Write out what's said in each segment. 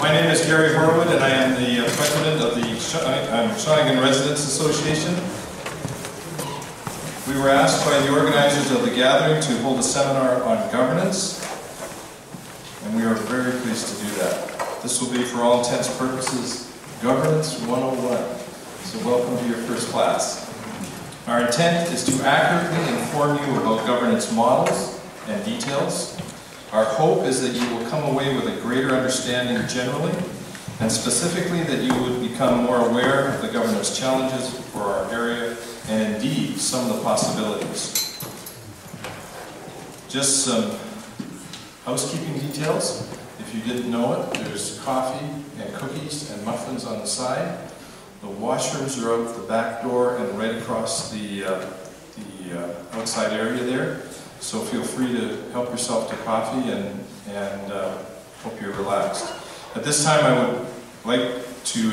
My name is Gary Horwood, and I am the president of the Shawnigan Residents Association. We were asked by the organizers of the gathering to hold a seminar on governance, and we are very pleased to do that. This will be, for all intents and purposes, Governance 101. So welcome to your first class. Our intent is to accurately inform you about governance models and details. Our hope is that you will come away with a greater understanding generally, and specifically that you would become more aware of the governance challenges for our area, and indeed some of the possibilities. Just some housekeeping details. If you didn't know it, there's coffee and cookies and muffins on the side. The washrooms are out the back door and right across the outside area there. So feel free to help yourself to coffee and hope you're relaxed. At this time, I would like to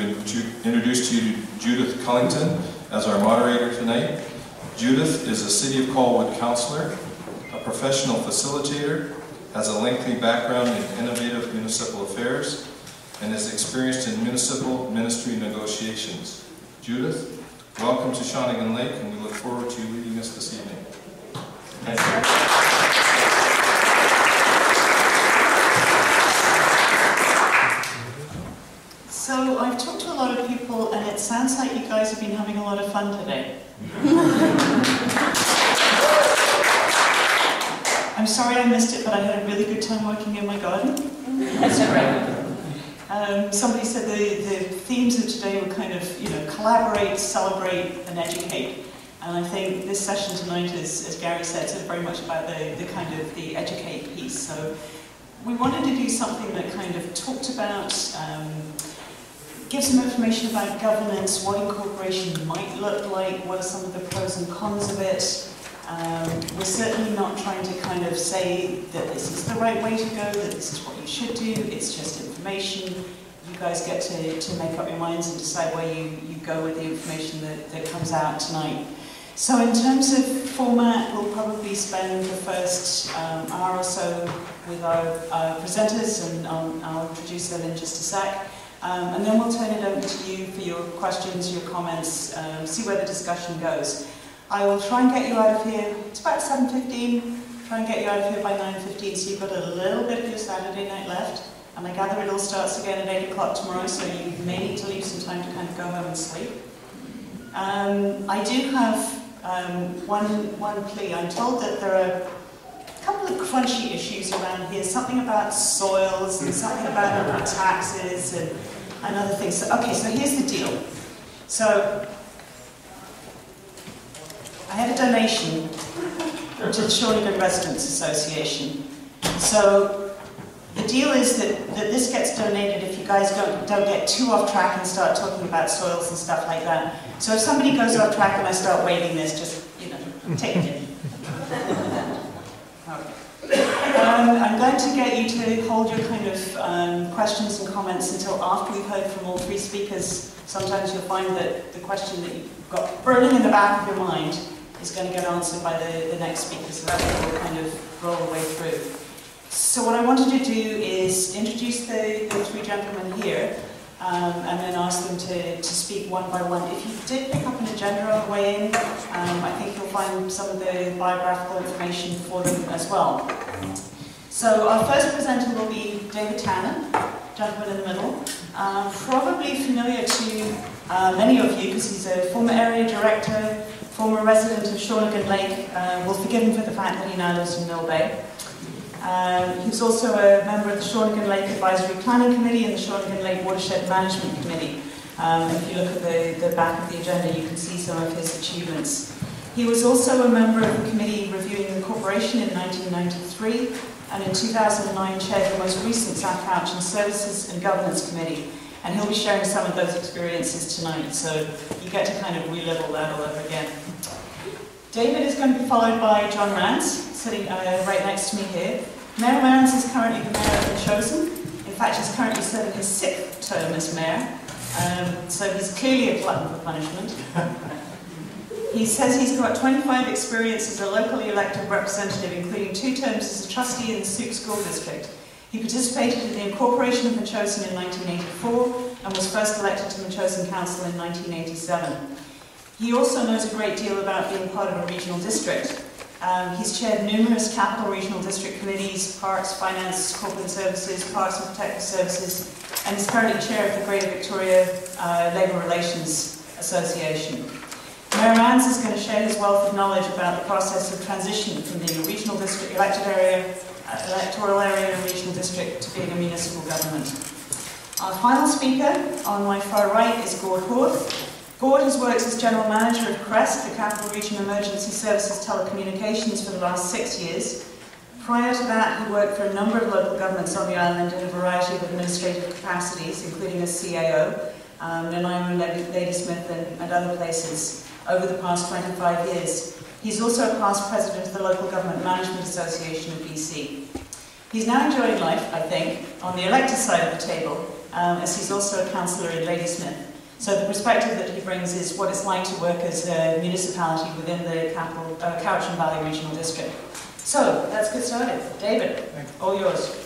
introduce to you Judith Cullington as our moderator tonight. Judith is a City of Colwood councillor, a professional facilitator, has a lengthy background in innovative municipal affairs, and is experienced in municipal ministry negotiations. Judith, welcome to Shawnigan Lake, and we look forward to you leading us this evening. Thank you. So I've talked to a lot of people, and it sounds like you guys have been having a lot of fun today. I'm sorry I missed it, but I had a really good time working in my garden. That's great. Somebody said the themes of today were kind of, collaborate, celebrate, and educate. And I think this session tonight is, as Gary said, sort of very much about the educate piece. So we wanted to do something that kind of talked about, give some information about governance, what incorporation might look like, what are some of the pros and cons of it. We're certainly not trying to kind of say that this is the right way to go, that this is what you should do, it's just information. You guys get to make up your minds and decide where you go with the information that comes out tonight. So in terms of format, we'll probably spend the first hour or so with our presenters, and I'll introduce them in just a sec. And then we'll turn it over to you for your questions, your comments, see where the discussion goes. I will try and get you out of here, it's about 7:15, try and get you out of here by 9:15, so you've got a little bit of your Saturday night left. And I gather it all starts again at 8 o'clock tomorrow, so you may need to leave some time to kind of go home and sleep. I do have one plea. I'm told that there are a couple of crunchy issues around here, something about soils and something about taxes and other things. So, okay, so here's the deal. So I had a donation to the Shawnigan Residents Association. So the deal is that this gets donated if you guys don't get too off track and start talking about soils and stuff like that. So if somebody goes off track and I start waving this, just, take it in. Okay. I'm going to get you to hold your kind of questions and comments until after we've heard from all three speakers. Sometimes you'll find that the question that you've got burning in the back of your mind is going to get answered by the next speaker, so that will kind of roll the way through. So what I wanted to do is introduce the three gentlemen here, and then ask them to speak one by one. If you did pick up an agenda on the way in, I think you'll find some of the biographical information for them as well. So our first presenter will be David Tannen, gentleman in the middle. Probably familiar to many of you because he's a former area director, former resident of Shawnigan Lake. We'll forgive him for the fact that he now lives in Mill Bay. He's also a member of the Shawnigan Lake Advisory Planning Committee and the Shawnigan Lake Watershed Management Committee. If you look at the back of the agenda, you can see some of his achievements. He was also a member of the committee reviewing the Incorporation in 1993, and in 2009 chaired the most recent South Crouch Services and Governance Committee. And he'll be sharing some of those experiences tonight, so you get to kind of relive all that all over again. David is going to be followed by John Rance, sitting right next to me here. Mayor Rance is currently the mayor of Chosen. In fact, he's currently serving his 6th term as mayor, so he's clearly a glutton for punishment. He says he's got 25 experience as a locally elected representative, including 2 terms as a trustee in the Souk School District. He participated in the Incorporation of Minchosen in 1984 and was first elected to Minchosen Council in 1987. He also knows a great deal about being part of a regional district. He's chaired numerous capital regional district committees, parks, finance, corporate services, parks and protective services, and is currently chair of the Greater Victoria Labour Relations Association. Mayor Rands is going to share his wealth of knowledge about the process of transition from being a regional district electoral area and regional district to being a municipal government. Our final speaker on my far right is Gord Horth. Gord has worked as General Manager of CREST, the Capital Region Emergency Services Telecommunications, for the last 6 years. Prior to that, he worked for a number of local governments on the island in a variety of administrative capacities, including as CAO, Nanaimo, Ladysmith and other places over the past 25 years. He's also a past president of the Local Government Management Association of BC. He's now enjoying life, I think, on the elected side of the table, as he's also a councillor in Ladysmith. So the perspective that he brings is what it's like to work as a municipality within the Cowichan Valley Regional District. So let's get started. David, all yours.